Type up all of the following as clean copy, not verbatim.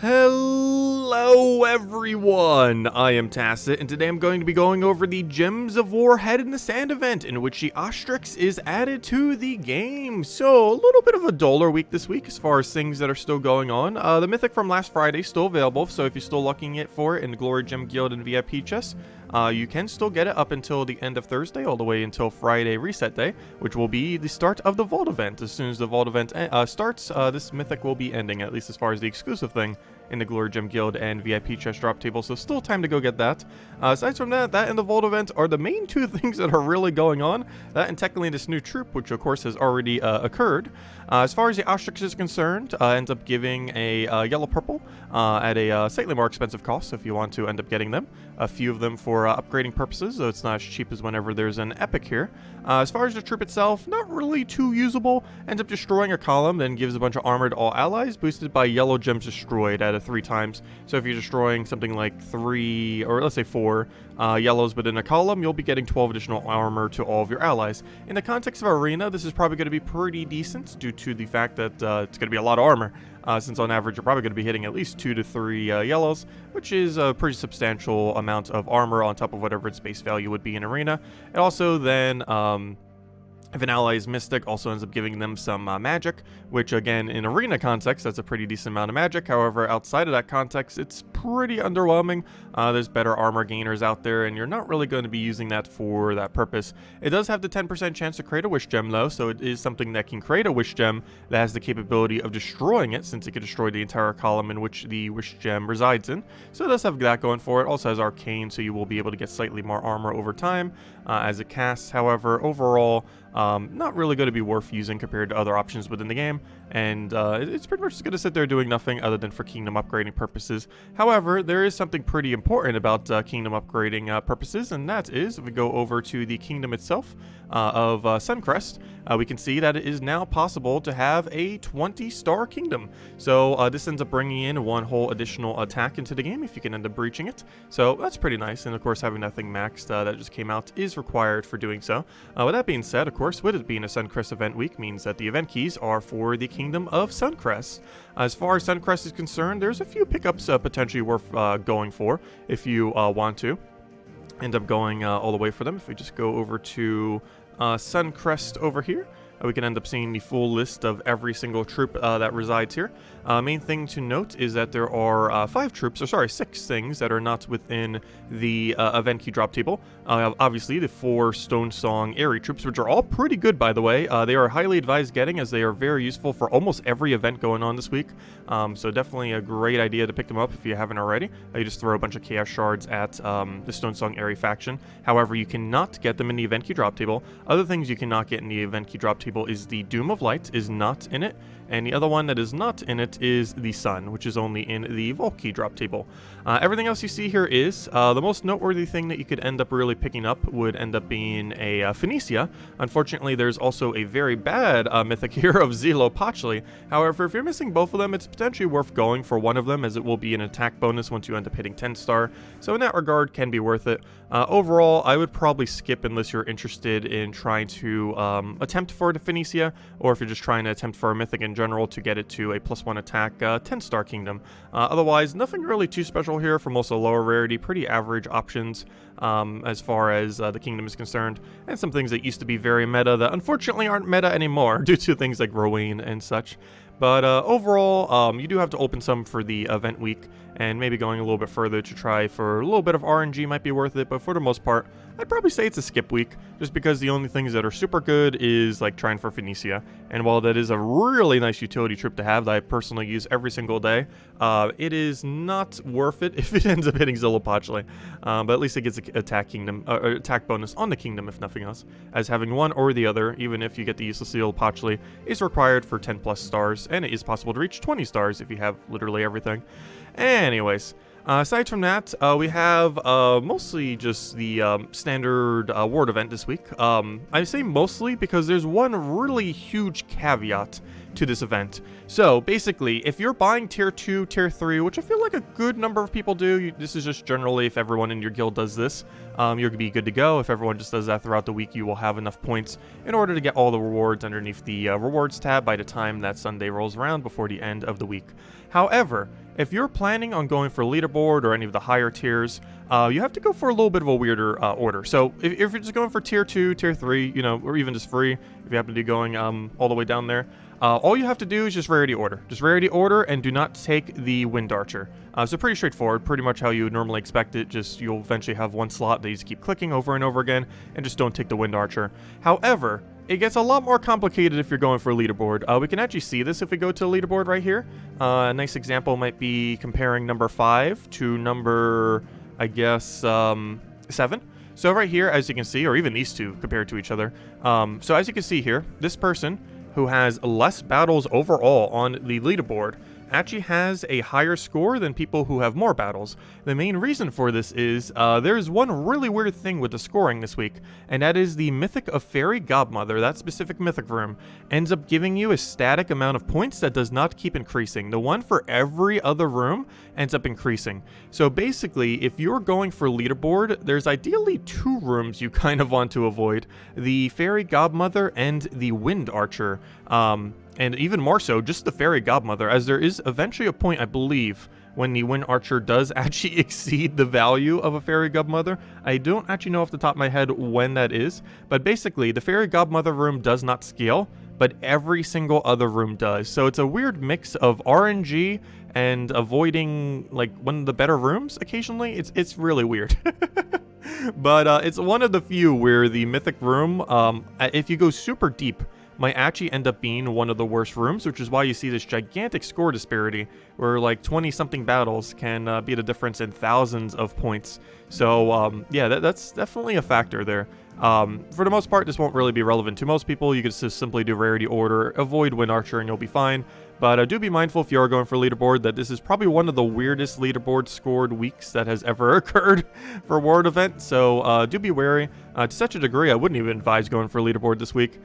Hello everyone, I am Tacit, and today I'm going to be going over the Gems of War Head in the Sand event, in which the Ostryx is added to the game. So, a little bit of a duller week this week as far as things that are still going on. The Mythic from last Friday is still available, so if you're still looking for it in the Glory Gem Guild and VIP chests, you can still get it up until the end of Thursday, all the way until Friday Reset Day, which will be the start of the Vault event. As soon as the Vault event starts, this Mythic will be ending, at least as far as the exclusive thing in the Glory Gem Guild and VIP chest drop table, so still time to go get that. Aside from that and the Vault event are the main two things that are really going on. That and technically this new troop, which of course has already occurred. As far as the Ostryx is concerned, ends up giving a yellow-purple at a slightly more expensive cost if you want to end up getting them. A few of them for upgrading purposes, though it's not as cheap as whenever there's an epic here. As far as the troop itself, not really too usable. Ends up destroying a column, then gives a bunch of armor to all allies, boosted by yellow gems destroyed at 3 times. So if you're destroying something like 3, or let's say 4 yellows within a column, you'll be getting 12 additional armor to all of your allies. In the context of Arena, this is probably going to be pretty decent due to the fact that it's going to be a lot of armor. Since on average you're probably going to be hitting at least 2 to 3 yellows, which is a pretty substantial amount of armor on top of whatever its base value would be in Arena. It also then, if an ally is Mystic, also ends up giving them some magic, which again, in Arena context, that's a pretty decent amount of magic. However, outside of that context, it's pretty underwhelming. There's better armor gainers out there, and you're not really going to be using that for that purpose. It does have the 10% chance to create a Wish Gem, though, so it is something that can create a Wish Gem that has the capability of destroying it, since it can destroy the entire column in which the Wish Gem resides in. So it does have that going for it. Also has Arcane, so you will be able to get slightly more armor over time as it casts. However, overall, not really going to be worth using compared to other options within the game, and it's pretty much just going to sit there doing nothing other than for kingdom upgrading purposes. However, there is something pretty important about kingdom upgrading purposes, and that is, if we go over to the kingdom itself of Suncrest, we can see that it is now possible to have a 20-star kingdom. So this ends up bringing in one whole additional attack into the game if you can end up breaching it. So that's pretty nice, and of course having that thing maxed that just came out is required for doing so. With that being said, of course, with it being a Suncrest event week means that the event keys are for the kingdom of Suncrest. As far as Suncrest is concerned, there's a few pickups potentially worth going for if you want to end up going all the way for them. If we just go over to Suncrest over here, we can end up seeing the full list of every single troop that resides here. Main thing to note is that there are 6 things that are not within the event key drop table. Obviously, the 4 Stonesong Airy troops, which are all pretty good, by the way. They are highly advised getting, as they are very useful for almost every event going on this week. So definitely a great idea to pick them up if you haven't already. You just throw a bunch of Chaos Shards at the Stonesong Airy faction. However, you cannot get them in the event key drop table. Other things you cannot get in the event key drop table is the Doom of Light is not in it, and the other one that is not in it is the Sun, which is only in the Vault key drop table. Everything else you see here is the most noteworthy thing that you could end up really picking up would end up being a Phoenicia. Unfortunately, there's also a very bad mythic here of Zelopachli. However, if you're missing both of them, it's potentially worth going for one of them, as it will be an attack bonus once you end up hitting 10-star. So in that regard, can be worth it. Overall, I would probably skip unless you're interested in trying to attempt for the Phoenicia, or if you're just trying to attempt for a mythic in general to get it to a +1 attack 10-star kingdom. Otherwise, nothing really too special here for most of the lower rarity, pretty average options as far as the kingdom is concerned, and some things that used to be very meta that unfortunately aren't meta anymore due to things like Rowan and such. But overall, you do have to open some for the event week, and maybe going a little bit further to try for a little bit of RNG might be worth it, but for the most part, I'd probably say it's a skip week, just because the only things that are super good is like trying for Phoenicia, and while that is a really nice utility troop to have that I personally use every single day, it is not worth it if it ends up hitting Zelopachli, but at least it gets an attack bonus on the kingdom if nothing else, as having one or the other, even if you get the useless Zelopachli, is required for 10+ stars, and it is possible to reach 20 stars if you have literally everything. Anyways, aside from that, we have mostly just the standard ward event this week. I say mostly because there's one really huge caveat to this event. So basically, if you're buying tier 2, tier 3, which I feel like a good number of people do, this is just generally if everyone in your guild does this, you're going to be good to go. If everyone just does that throughout the week, you will have enough points in order to get all the rewards underneath the rewards tab by the time that Sunday rolls around before the end of the week. However, if you're planning on going for leaderboard or any of the higher tiers, you have to go for a little bit of a weirder order. So if you're just going for tier 2, tier 3, you know, or even just free, if you happen to be going all the way down there, all you have to do is just rarity order. Just rarity order and do not take the Wind Archer. So pretty straightforward, pretty much how you would normally expect it. Just you'll eventually have one slot that you just keep clicking over and over again, and just don't take the Wind Archer. However, it gets a lot more complicated if you're going for a leaderboard. We can actually see this if we go to the leaderboard right here. A nice example might be comparing number 5 to number, I guess, 7. So right here, as you can see, or even these two compared to each other. So as you can see here, this person who has less battles overall on the leaderboard actually has a higher score than people who have more battles. The main reason for this is there's one really weird thing with the scoring this week, and that is the Mythic of Fairy Godmother, that specific mythic room, ends up giving you a static amount of points that does not keep increasing. The one for every other room ends up increasing. So basically, if you're going for leaderboard, there's ideally 2 rooms you kind of want to avoid: the Fairy Godmother and the Wind Archer. And even more so, just the Fairy Godmother, as there is eventually a point, I believe, when the Wind Archer does actually exceed the value of a Fairy Godmother. I don't actually know off the top of my head when that is, but basically, the Fairy Godmother room does not scale, but every single other room does. So it's a weird mix of RNG and avoiding, like, one of the better rooms occasionally. It's really weird. But it's one of the few where the Mythic room, if you go super deep, might actually end up being one of the worst rooms, which is why you see this gigantic score disparity where like 20-something battles can be the difference in thousands of points. So yeah, that's definitely a factor there. For the most part, this won't really be relevant to most people. You can just simply do rarity order, avoid Wind Archer, and you'll be fine. But do be mindful if you are going for leaderboard that this is probably one of the weirdest leaderboard scored weeks that has ever occurred for a World event. So do be wary. To such a degree, I wouldn't even advise going for leaderboard this week.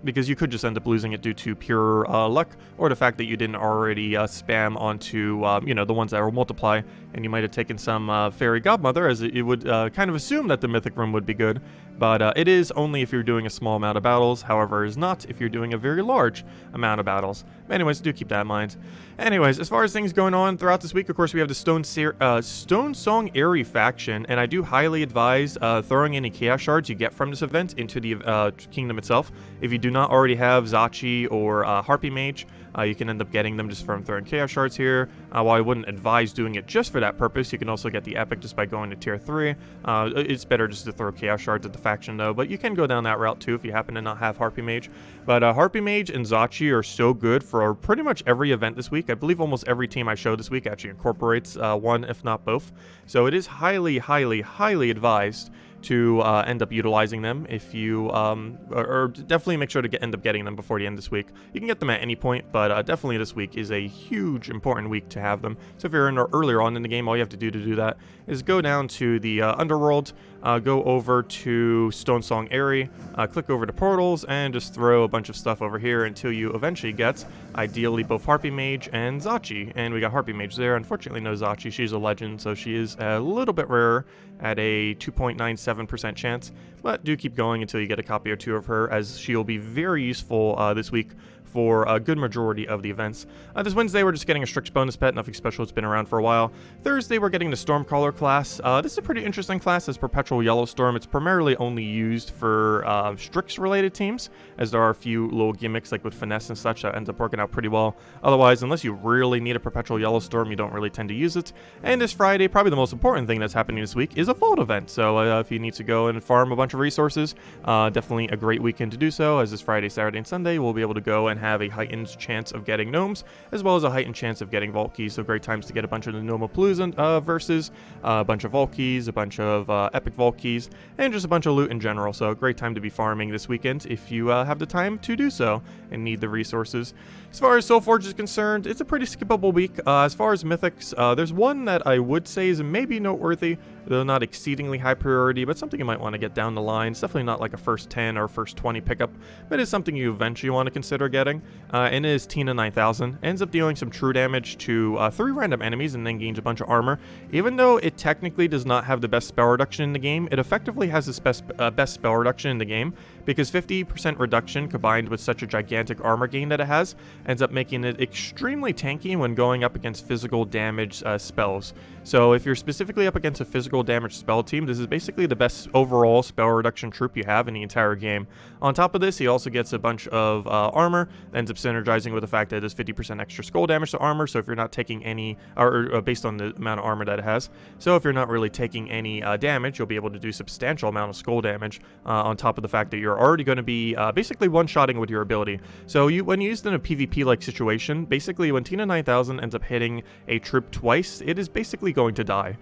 Because you could just end up losing it due to pure luck, or the fact that you didn't already spam onto, you know, the ones that will multiply, and you might have taken some Fairy Godmother, as it would kind of assume that the Mythic room would be good. But it is only if you're doing a small amount of battles. However, it is not if you're doing a very large amount of battles. Anyways, do keep that in mind. Anyways, as far as things going on throughout this week, of course, we have the Stonesong Airy faction, and I do highly advise throwing any Chaos Shards you get from this event into the kingdom itself. If you do not already have Zachi or Harpy Mage, you can end up getting them just from throwing Chaos Shards here. While I wouldn't advise doing it just for that purpose, you can also get the Epic just by going to Tier 3. It's better just to throw Chaos Shards at the faction though, but you can go down that route too if you happen to not have Harpy Mage. But Harpy Mage and Zachi are so good for pretty much every event this week. I believe almost every team I show this week actually incorporates one, if not both. So it is highly, highly, highly advised to end up utilizing them if you, or definitely make sure to end up getting them before the end of this week. You can get them at any point, but definitely this week is a huge, important week to have them. So if you're earlier on in the game, all you have to do that is go down to the Underworld, go over to Stonesong Airy, click over to Portals, and just throw a bunch of stuff over here until you eventually get, ideally, both Harpy Mage and Zachi. And we got Harpy Mage there. Unfortunately, no Zachi. She's a legend, so she is a little bit rarer at a 2.97% chance, but do keep going until you get a copy or two of her, as she will be very useful this week for a good majority of the events. This Wednesday, we're just getting a Strix bonus pet, nothing special, it's been around for a while. Thursday, we're getting the Stormcaller class. This is a pretty interesting class as Perpetual Yellow Storm. It's primarily only used for Strix-related teams, as there are a few little gimmicks like with Finesse and such that ends up working out pretty well. Otherwise, unless you really need a Perpetual Yellow Storm, you don't really tend to use it. And this Friday, probably the most important thing that's happening this week is a Vault event. So if you need to go and farm a bunch of resources, definitely a great weekend to do so, as this Friday, Saturday, and Sunday, we'll be able to go and have a heightened chance of getting gnomes, as well as a heightened chance of getting vault keys. So great times to get a bunch of the Gnomapalooza versus a bunch of vault keys, a bunch of epic vault keys, and just a bunch of loot in general. So great time to be farming this weekend if you have the time to do so and need the resources. As far as Soulforge is concerned, it's a pretty skippable week. As far as mythics, there's one that I would say is maybe noteworthy, though not exceedingly high priority, but something you might want to get down the line. It's definitely not like a first 10 or first 20 pickup, but it's something you eventually want to consider getting. And it is Tina 9000. Ends up dealing some true damage to 3 random enemies and then gains a bunch of armor. Even though it technically does not have the best spell reduction in the game, it effectively has the best spell reduction in the game, because 50% reduction combined with such a gigantic armor gain that it has ends up making it extremely tanky when going up against physical damage spells. So if you're specifically up against a physical damage spell team, this is basically the best overall spell reduction troop you have in the entire game. On top of this, he also gets a bunch of armor that ends up synergizing with the fact that it does 50% extra skull damage to armor. So if you're not taking any, or based on the amount of armor that it has, so if you're not really taking any damage, you'll be able to do substantial amount of skull damage on top of the fact that you're already going to be basically one-shotting with your ability. So when used in a PvP-like situation, basically when Tina 9000 ends up hitting a troop twice, it is basically going to die.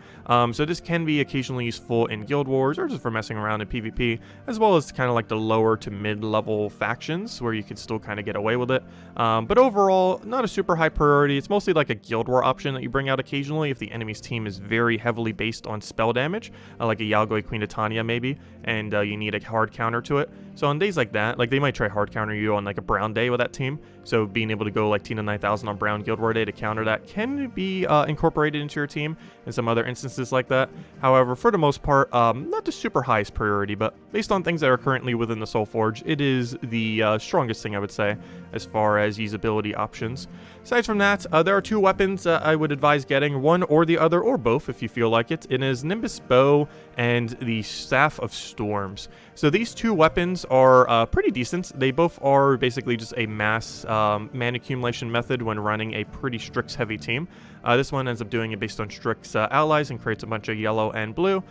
So this can be occasionally useful in Guild Wars or just for messing around in PvP, as well as kind of like the lower to mid-level factions where you can still kind of get away with it. But overall, not a super high priority. It's mostly like a Guild War option that you bring out occasionally if the enemy's team is very heavily based on spell damage, like a Yagoi Queen of Tanya maybe, and you need a hard counter to it. So on days like that, like they might try hard counter you on like a Brown day with that team, so being able to go like Tina 9000 on Brown Guild War day to counter that can be incorporated into your team in some other instances like that. However, for the most part, not the super highest priority, but based on things that are currently within the Soulforge, it is the strongest thing I would say as far as usability options. Aside from that, there are two weapons I would advise getting, one or the other, or both if you feel like it. It is Nimbus Bow and the Staff of Storms. So these two weapons are pretty decent. They both are basically just a mass mana accumulation method when running a pretty Strix heavy team. This one ends up doing it based on Strix allies and creates a bunch of yellow and blue.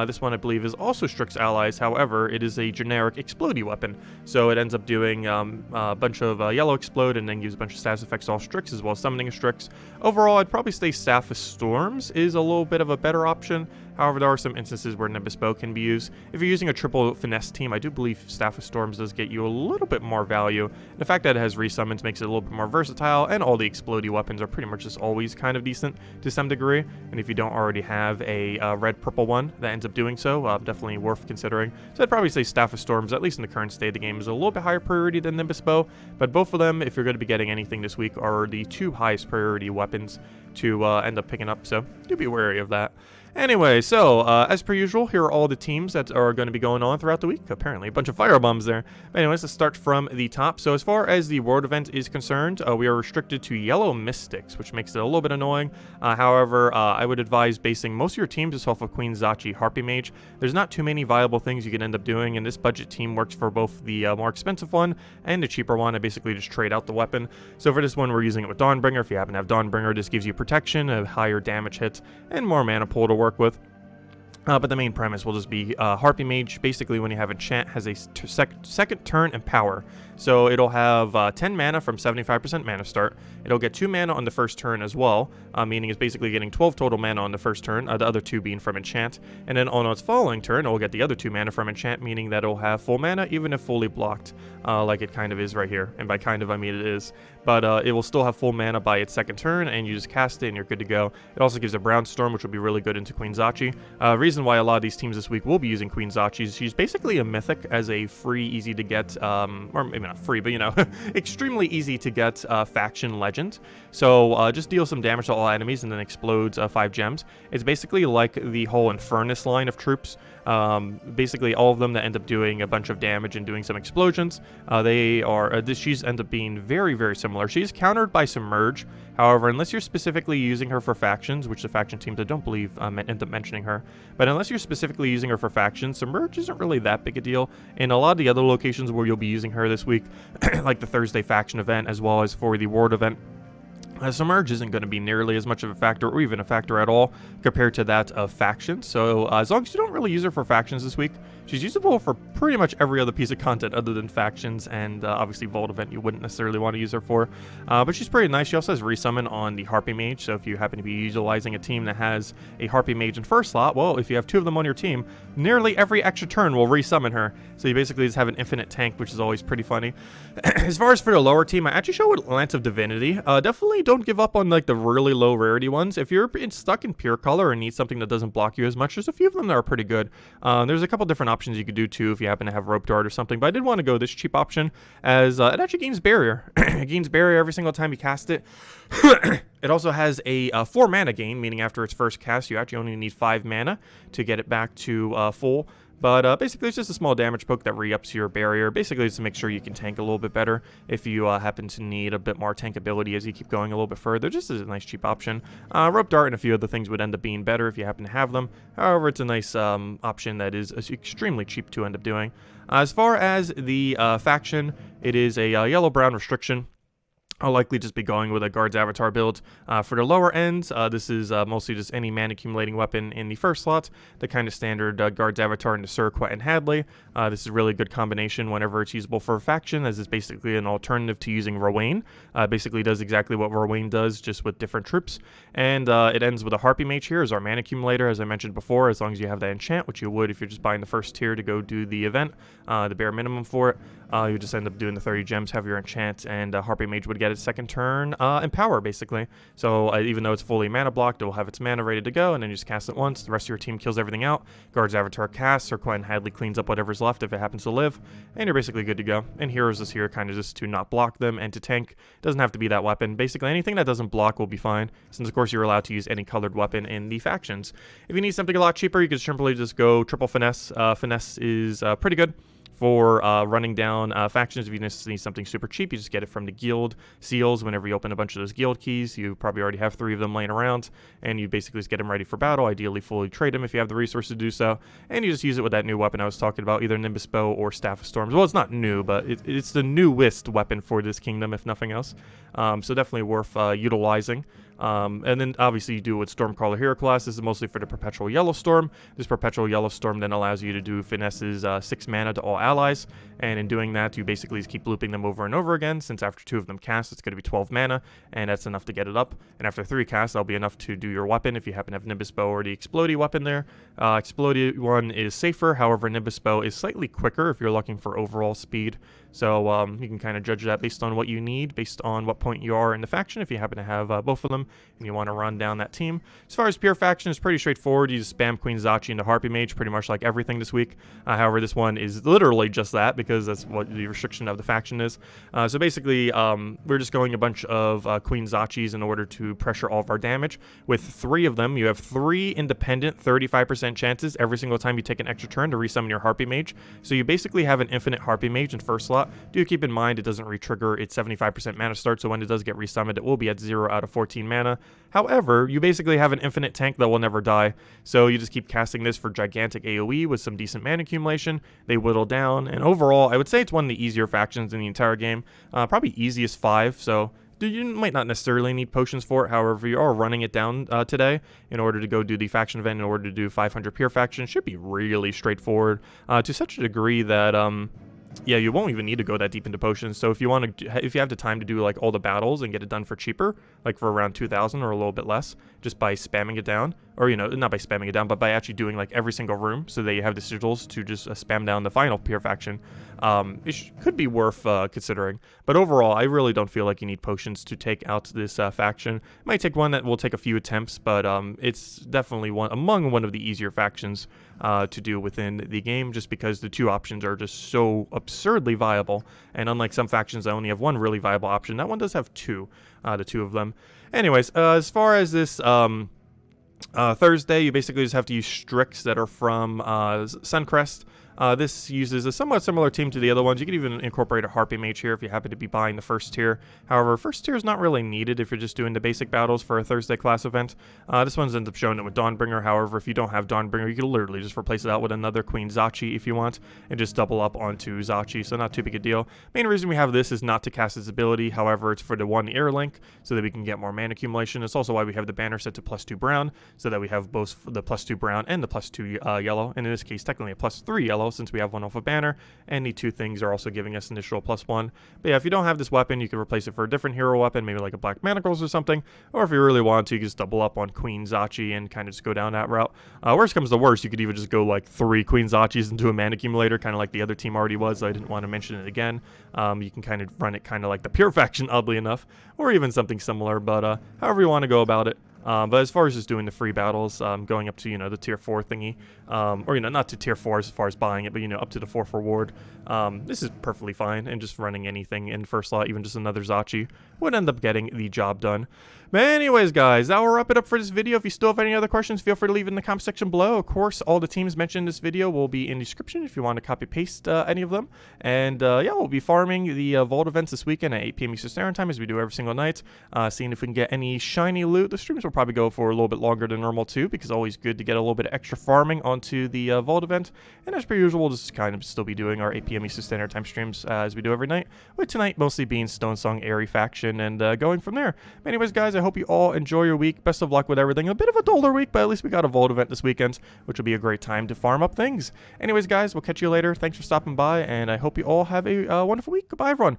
This one I believe is also Strix allies, however it is a generic explodey weapon. So it ends up doing a bunch of yellow explode and then gives a bunch of status effects all Strix as well as summoning a Strix. Overall I'd probably say Staff of Storms is a little bit of a better option. However, there are some instances where Nimbus Bow can be used. If you're using a triple finesse team, I do believe Staff of Storms does get you a little bit more value. The fact that it has resummons makes it a little bit more versatile, and all the explodey weapons are pretty much just always kind of decent to some degree. And if you don't already have a red-purple one that ends up doing so, definitely worth considering. So I'd probably say Staff of Storms, at least in the current state of the game, is a little bit higher priority than Nimbus Bow. But both of them, if you're going to be getting anything this week, are the two highest priority weapons to end up picking up. So do be wary of that. Anyway, so as per usual, here are all the teams that are going to be going on throughout the week. Apparently, a bunch of firebombs there. But anyways, let's start from the top. So as far as the world event is concerned, we are restricted to yellow mystics, which makes it a little bit annoying. However, I would advise basing most of your teams just off of Queen Zachi Harpy Mage. There's not too many viable things you can end up doing, and this budget team works for both the more expensive one and the cheaper one. I basically just trade out the weapon. So for this one, we're using it with Dawnbringer. If you happen to have Dawnbringer, this gives you protection, a higher damage hit, and more mana pool to work with. But the main premise will just be Harpy Mage, basically when you have enchant, has a second turn and power. So it'll have 10 mana from 75% mana start. It'll get 2 mana on the first turn as well, meaning it's basically getting 12 total mana on the first turn, the other 2 being from enchant. And then on its following turn, it'll get the other 2 mana from enchant, meaning that it'll have full mana even if fully blocked, like it kind of is right here. And by kind of, I mean it is. But it will still have full mana by its second turn, and you just cast it and you're good to go. It also gives a Brown Storm, which will be really good into Queen Zachi. Reason why a lot of these teams this week will be using Queen Zachi. She's basically a mythic as a free, easy to get, or maybe not free, but you know, extremely easy to get faction legend. So just deal some damage to all enemies and then explodes 5 gems. It's basically like the whole Infernus line of troops. Basically all of them that end up doing a bunch of damage and doing some explosions. She's end up being very, very similar. She's countered by Submerge. However, unless you're specifically using her for factions, which the faction teams I don't believe end up mentioning her, but unless you're specifically using her for factions, Submerge isn't really that big a deal. In a lot of the other locations where you'll be using her this week, like the Thursday faction event as well as for the Ward event, Submerge isn't going to be nearly as much of a factor, or even a factor at all, compared to that of factions. So as long as you don't really use her for factions this week, she's usable for pretty much every other piece of content other than factions, and obviously Vault event you wouldn't necessarily want to use her for. But she's pretty nice. She also has resummon on the Harpy Mage, so if you happen to be utilizing a team that has a Harpy Mage in first slot, well, if you have 2 of them on your team, nearly every extra turn will resummon her. So you basically just have an infinite tank, which is always pretty funny. As far as for the lower team, I actually show with Lance of Divinity. Definitely don't give up on like the really low rarity ones. If you're stuck in pure color and need something that doesn't block you as much, there's a few of them that are pretty good. There's a couple different options you could do too if you happen to have Rope Dart or something, but I did want to go this cheap option as it actually gains barrier. It gains barrier every single time you cast it. It also has a 4 mana gain, meaning after its first cast you actually only need 5 mana to get it back to full. But basically, it's just a small damage poke that re-ups your barrier. Basically, it's to make sure you can tank a little bit better if you happen to need a bit more tank ability as you keep going a little bit further. Just as a nice cheap option. Rope Dart and a few other things would end up being better if you happen to have them. However, it's a nice option that is extremely cheap to end up doing. As far as the faction, it is a yellow-brown restriction. I'll likely just be going with a Guard's Avatar build. For the lower ends, this is mostly just any mana accumulating weapon in the first slot, the kind of standard Guard's Avatar into Surquet and Hadley. This is a really good combination whenever it's usable for a faction, as it's basically an alternative to using Rowain. Basically does exactly what Rowain does, just with different troops. And it ends with a Harpy Mage here as our mana accumulator, as I mentioned before, as long as you have that enchant, which you would if you're just buying the first tier to go do the event, the bare minimum for it. You just end up doing the 30 gems, have your enchant, and Harpy Mage would get its second turn in power, basically. So even though it's fully mana blocked, it will have its mana ready to go, and then you just cast it once. The rest of your team kills everything out. Guard's Avatar casts, or Quentin Hadley cleans up whatever's left if it happens to live, and you're basically good to go. And Heroes is here kind of just to not block them and to tank. Doesn't have to be that weapon. Basically, anything that doesn't block will be fine, since of course you're allowed to use any colored weapon in the factions. If you need something a lot cheaper, you can simply just go triple Finesse. Finesse is pretty good for running down factions. If you just need something super cheap, you just get it from the guild seals. Whenever you open a bunch of those guild keys, you probably already have 3 of them laying around, and you basically just get them ready for battle, ideally fully trade them if you have the resources to do so, and you just use it with that new weapon I was talking about, either Nimbus Bow or Staff of Storms. Well, it's not new, but it's the newest weapon for this kingdom, if nothing else. So definitely worth utilizing. And then obviously you do with Stormcaller hero class. This is mostly for the Perpetual Yellow Storm. This Perpetual Yellow Storm then allows you to do Finesse's 6 mana to all allies, and in doing that you basically just keep looping them over and over again, since after 2 of them cast it's going to be 12 mana, and that's enough to get it up. And after 3 casts that'll be enough to do your weapon if you happen to have Nimbus Bow or the Explodey weapon there. Explodey one is safer, however Nimbus Bow is slightly quicker if you're looking for overall speed. So you can kind of judge that based on what you need, based on what point you are in the faction, if you happen to have both of them and you want to run down that team. As far as pure faction, it's pretty straightforward. You just spam Queen Zachi into Harpy Mage, pretty much like everything this week. However, this one is literally just that, because that's what the restriction of the faction is. So basically, we're just going a bunch of Queen Zachis in order to pressure all of our damage. With 3 of them, you have 3 independent 35% chances every single time you take an extra turn to resummon your Harpy Mage. So you basically have an infinite Harpy Mage in first slot. Do keep in mind it doesn't re-trigger its 75% mana start, so when it does get resummoned, it will be at 0 out of 14 mana. However, you basically have an infinite tank that will never die, so you just keep casting this for gigantic AoE with some decent mana accumulation. They whittle down, and overall, I would say it's one of the easier factions in the entire game. Probably easiest 5, so you might not necessarily need potions for it. However, you are running it down today in order to go do the faction event, in order to do 500 pure faction. Should be really straightforward to such a degree that yeah, you won't even need to go that deep into potions. So if you want to, if you have the time to do like all the battles and get it done for cheaper, like for around 2,000 or a little bit less, just by spamming it down, or not by spamming it down, but by actually doing like every single room, so that you have the sigils to just spam down the final pure faction, it could be worth considering. But overall, I really don't feel like you need potions to take out this faction. It might take one that will take a few attempts, but it's definitely one of the easier factions to do within the game, just because the 2 options are just so absurdly viable. And unlike some factions that only have 1 really viable option, that one does have 2, the 2 of them. Anyways, as far as this Thursday, you basically just have to use Strix that are from Suncrest. This uses a somewhat similar team to the other ones. You could even incorporate a Harpy Mage here if you happen to be buying the first tier. However, first tier is not really needed if you're just doing the basic battles for a Thursday class event. This one's ends up showing it with Dawnbringer. However, if you don't have Dawnbringer, you could literally just replace it out with another Queen Zachi if you want, and just double up onto Zachi, so not too big a deal. Main reason we have this is not to cast its ability. However, it's for the 1 ear link, so that we can get more mana accumulation. It's also why we have the banner set to +2 brown, so that we have both the +2 brown and the +2 yellow, and in this case, technically a +3 yellow, since we have one off a banner, and the 2 things are also giving us initial +1. But yeah, if you don't have this weapon, you can replace it for a different hero weapon, maybe like a Black Manacles or something, or if you really want to, you can just double up on Queen Zachi and kind of just go down that route. Worst comes to worst, you could even just go like 3 Queen Zachis into a mana accumulator, kind of like the other team already was, so I didn't want to mention it again. You can kind of run it kind of like the pure faction, oddly enough, or even something similar, but however you want to go about it. But as far as just doing the free battles, going up to, the tier 4 thingy, or, not to tier 4 as far as buying it, but, up to the 4 reward, this is perfectly fine, and just running anything in first slot, even just another Zachi, would end up getting the job done. But anyways, guys, that will wrap it up for this video. If you still have any other questions, feel free to leave it in the comment section below. Of course, all the teams mentioned in this video will be in the description if you want to copy paste any of them. And yeah, we'll be farming the vault events this weekend at 8 p.m. Eastern Standard Time, as we do every single night. Seeing if we can get any shiny loot. The streams will probably go for a little bit longer than normal too, because it's always good to get a little bit of extra farming onto the vault event. And as per usual, we'll just kind of still be doing our 8 p.m. Eastern Standard Time streams as we do every night, with tonight mostly being Stonesong Airy faction and going from there. But anyways, guys, I hope you all enjoy your week. Best of luck with everything. A bit of a duller week, but at least we got a vault event this weekend, which will be a great time to farm up things. Anyways, guys, we'll catch you later. Thanks for stopping by, and I hope you all have a wonderful week. Goodbye, everyone.